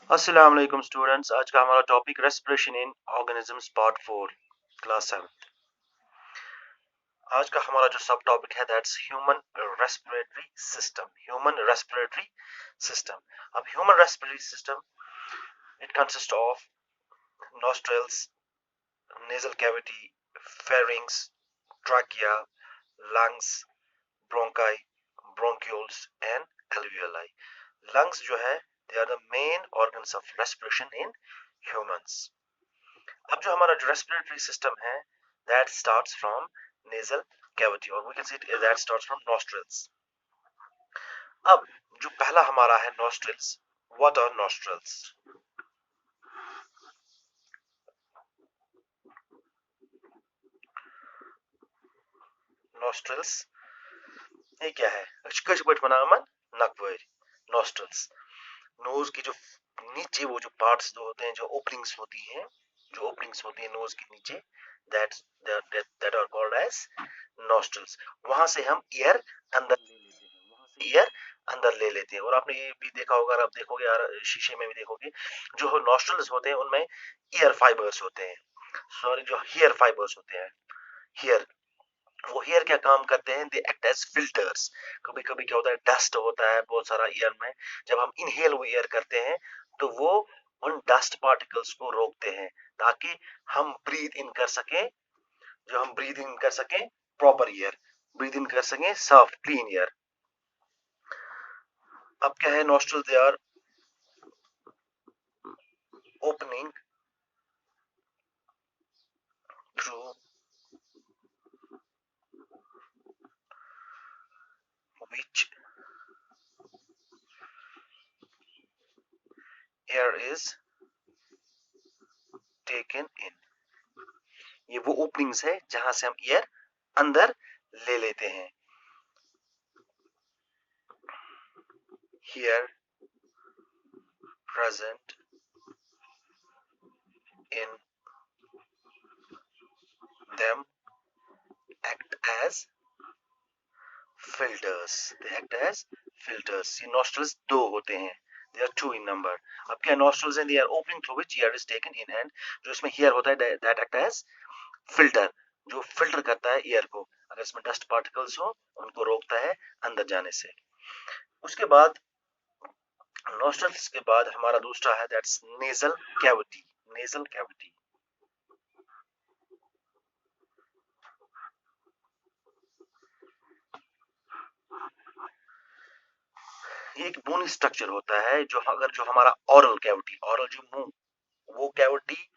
अस्सलाम वालेकुम स्टूडेंट्स। आज का हमारा topic respiration in organisms part 4 class 7। आज का हमारा जो सब टॉपिक है दैट्स ह्यूमन रेस्पिरेटरी सिस्टम। अब human respiratory system it consist of nostrils, nasal cavity, pharynx, trachea, lungs, bronchi, bronchioles and alveoli. lungs जो है they are the main organs of respiration in humans. अब जो हमारा जो respiratory system है that starts from nasal cavity और we can see it that starts from nostrils. अब जो पहला हमारा है nostrils. What are nostrils? Nostrils ये क्या है? कश बट बनामन नकवर नॉस्ट्रल्स नोज की जो नीचे वो जो पार्ट्स जो होते हैं जो ओपनिंग्स होती हैं नोज के नीचे that that are called as nostrils. वहां से हम एयर अंदर ले लेते हैं और आपने ये भी देखा होगा, आप देखोगे यार शीशे में भी देखोगे जो नॉस्ट्रल्स होते हैं उनमें ईयर फाइबर्स होते हैं, सॉरी जो हेयर फाइबर्स होते हैं। हेयर वो हेयर क्या काम करते हैं? They act as filters. कभी कभी क्या होता है डस्ट होता है बहुत सारा ईयर में, जब हम इनहेल वो एयर करते हैं तो वो उन डस्ट पार्टिकल्स को रोकते हैं ताकि हम ब्रीथ इन कर सकें, जो हम ब्रीथ इन कर सकें प्रॉपर एयर, ब्रीथ इन कर सकें साफ क्लीन एयर। अब क्या है nostril they are opening through which air is taken in। ये वो ओपनिंग्स है जहां से हम एयर अंदर ले लेते हैं। Here present in them act as filters। they act as filters। ये nostrils दो होते हैं, they are two in number। अब क्या nostrils हैं? they are opening through which air is taken in and जो इसमें here होता है that act as filter, जो फिल्टर करता है एयर को। अगर इसमें डस्ट पार्टिकल्स हो उनको रोकता है अंदर जाने से। उसके बाद नॉस्ट्रल्स के बाद हमारा दूसरा है that's nasal cavity. Nasal cavity ये एक बोनी स्ट्रक्चर होता है जो अगर जो हमारा ऑरल कैविटी, ऑरल जो मुंह, वो कैविटी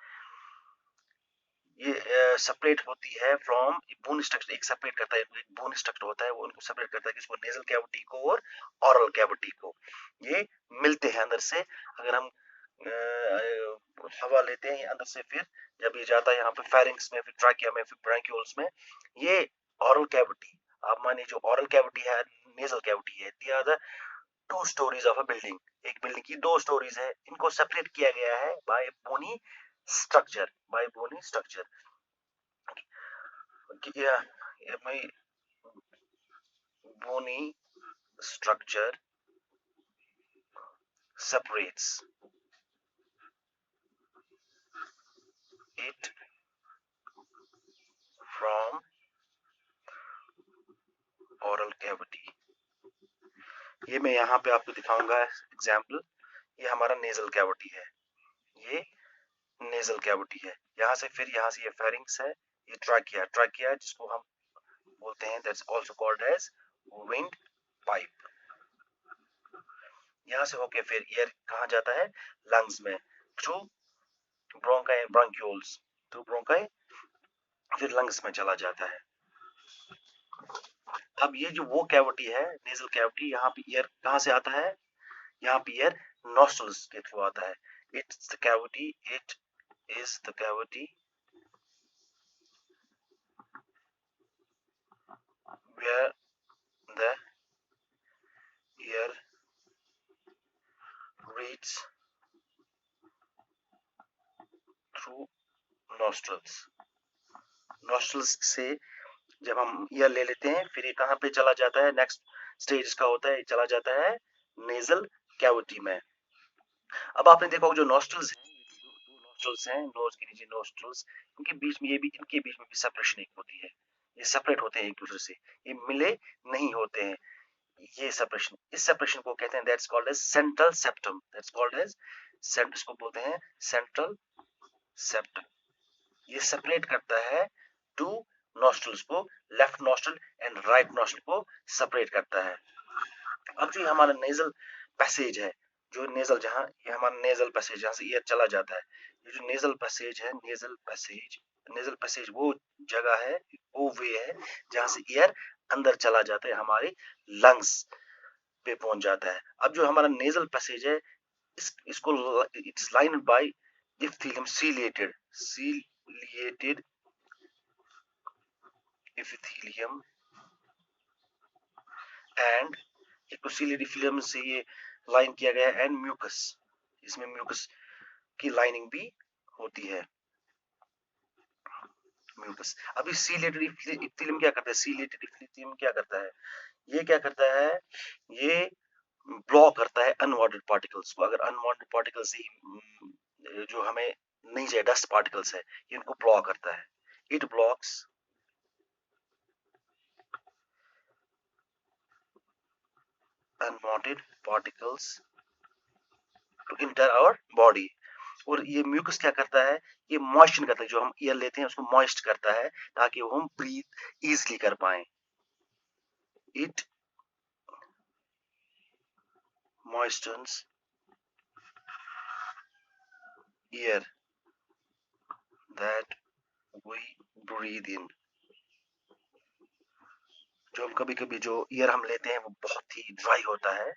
ये सेपरेट होती है फ्रॉम बोन स्ट्रक्चर। एक सेपरेट करता है, एक बोन स्ट्रक्चर होता है वो उनको सेपरेट करता है किसको? नेजल कैविटी को और ऑरल कैविटी को। ये मिलते हैं अंदर से। अगर हम हवा लेते हैं अंदर से, फिर जब ये जाता है यहाँ पे फेरिंग्स में, फिर ट्रैकिया में, फिर ब्रैंक्यूल्स में, ये ऑरल कैविटी। आप मानिए जो ऑरल कैविटी है, नेजल कैविटी है, they are the two stories of a building. एक बिल्डिंग की दो स्टोरीज है, इनको सेपरेट किया गया है by bony structure, by bony structure. my bony structure separates it from oral cavity। ये मैं यहाँ पे आपको दिखाऊंगा एग्जाम्पल। ये हमारा नेजल कैविटी है, ये नेजल कैविटी है। यहाँ से फिर यहाँ से ये फेरिंग्स है, ये ट्रैकिया, ट्रैकिया जिसको हम बोलते हैं that's also called as wind pipe. यहाँ से होके फिर एयर कहाँ जाता है? लंग्स में, through bronchi and bronchioles, through bronchi फिर लंग्स में चला जाता है। अब ये जो वो कैविटी है नेजल कैविटी, यहाँ पे एयर कहाँ से आता है? यहाँ पे एयर नॉस्ट्रल्स के थ्रू आता है। It's the cavity, it is the cavity where the air reaches through nostrils। nostrils से जब हम एयर ले लेते हैं फिर ये कहाँ पे चला जाता है? नेक्स्ट स्टेज का होता है, चला जाता है नेजल कैविटी में। अब आपने देखा होगा जो नॉस्ट्रल्स हैं, दो नॉस्ट्रल्स हैं नोज के नीचे नॉस्ट्रल्स, इनके बीच में इनके बीच में भी सेपरेशन एक होती है, ये सेपरेट होते हैं एक दूसरे से, ये मिले नहीं होते हैं। ये सेपरेशन, इस सेपरेशन को कहते हैं that's called as central septum, that's called as इसको बोलते हैं सेंट्रल सेप्टम। ये सेपरेट करता है टू नॉस्ट्रल्स को, left nostril and right nostril को सेपरेट करता है। अब जो हमारा नेजल पैसेज है, जो नेजल जहां ये हमारा नेजल पैसेज जहां से एयर चला जाता है, ये जो नेजल पैसेज है, नेजल पैसेज वो जगह है, वो वे है जहां से एयर अंदर चला जाता है, हमारे लंग्स पे पहुंच जाता है। अब जो हमारा नेजल पैसेज है, इसको it's lined by epithelium ciliated epithelium and ciliary film से ये लाइन किया गया है, एंड म्यूकस, इसमें म्यूकस की लाइनिंग भी होती है, म्यूकस। अभी सीलेटेड इप्थिलियम क्या करता है, सीलेटेड इप्थिलियम क्या करता है, ये क्या करता है, ये ब्लॉक करता है अनवांटेड पार्टिकल्स को। अगर अनवांटेड पार्टिकल्स ही जो हमें नहीं चाहिए, डस्ट पार्टिकल्स है, ये इनको ब्लॉक करता है। It blocks unwanted particles to enter our body. और ये म्यूकस क्या करता है, ये मॉइस्चर करता है, जो हम एयर लेते हैं उसको मॉइस्ट करता है ताकि वो हम ब्रीथ इजिली कर पाए। It moistens air that we breathe in। जो हम कभी कभी जो एयर हम लेते हैं वो बहुत ही ड्राई होता है,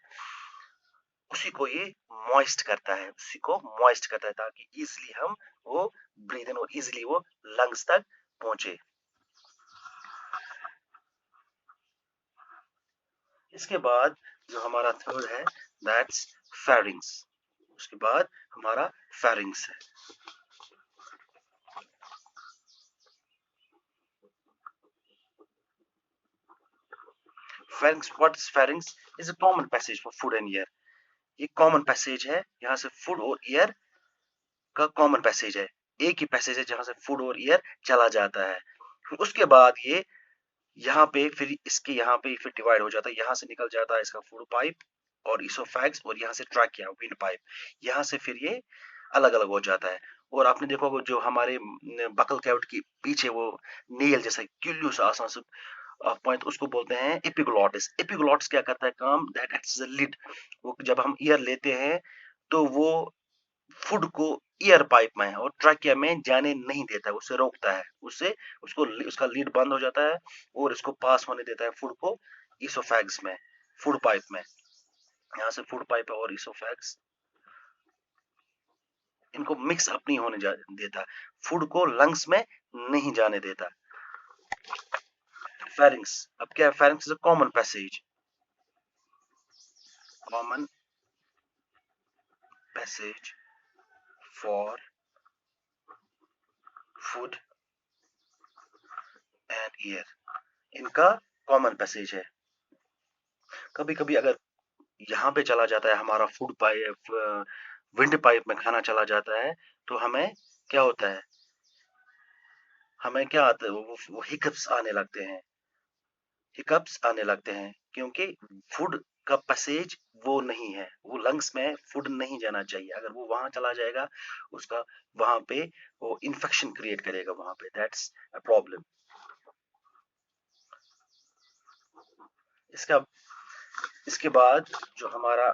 उसी को ये मॉइस्ट करता है, उसी को मॉइस्ट करता है ताकि इजिली हम वो ब्रीथ इन और इजिली वो लंग्स तक पहुंचे। इसके बाद जो हमारा थर्ड है दैट्स फेरिंग्स। उसके बाद हमारा फेरिंग्स है। Pharynx, what is pharynx, is a common passage for food and air. ये कॉमन पैसेज है, यहाँ से फूड और एयर का कॉमन पैसेज है, एक ही पैसेज है जहां से फूड और एयर चला जाता है। फिर उसके बाद ये यहाँ पे फिर इसके यहाँ पे फिर डिवाइड हो जाता है, यहाँ से निकल जाता है इसका फूड पाइप और इसोफेगस, और यहाँ से ट्रैकिया विंड पाइप, यहाँ से फिर ये अलग अलग हो जाता है। और आपने देखा होगा जो हमारे बकल कैविटी के पीछे वो नेल जैसा क्यूलियस आसान से पॉइंट, उसको बोलते हैं एपिग्लॉटिस। एपिग्लॉटिस क्या करता है काम, that acts as a lid. वो जब हम एयर लेते हैं तो वो फूड को ईयर पाइप में और ट्रैकिया में जाने नहीं देता है, उसे रोकता है, उससे उसको उसका लीड बंद हो जाता है और इसको पास होने देता है फूड को इसोफेगस में, फूड पाइप में। यहाँ से फूड पाइप और इसोफेगस इनको मिक्स अप नहीं होने देता, फूड को लंग्स में नहीं जाने देता। फेरिंग्स, अब क्या है, pharynx is a common passage, common passage for food and air. इनका कॉमन पैसेज है। कभी कभी अगर यहाँ पे चला जाता है हमारा फूड पाइप, विंड पाइप में खाना चला जाता है, तो हमें क्या होता है, हमें क्या आता है, वो हिकअप्स आने लगते हैं, हिकअप्स आने लगते हैं, क्योंकि फूड का पैसेज वो नहीं है, वो लंग्स में फूड नहीं जाना चाहिए। अगर वो वहां चला जाएगा, उसका वहां पे वो इन्फेक्शन क्रिएट करेगा वहां पे, दैट्स अ प्रॉब्लम। इसका इसके बाद जो हमारा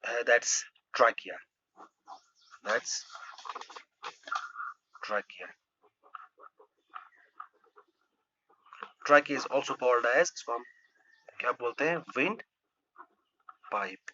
है that's trachea, that's trachea. Trachea is also called as, इसको हम क्या बोलते हैं, विंड पाइप।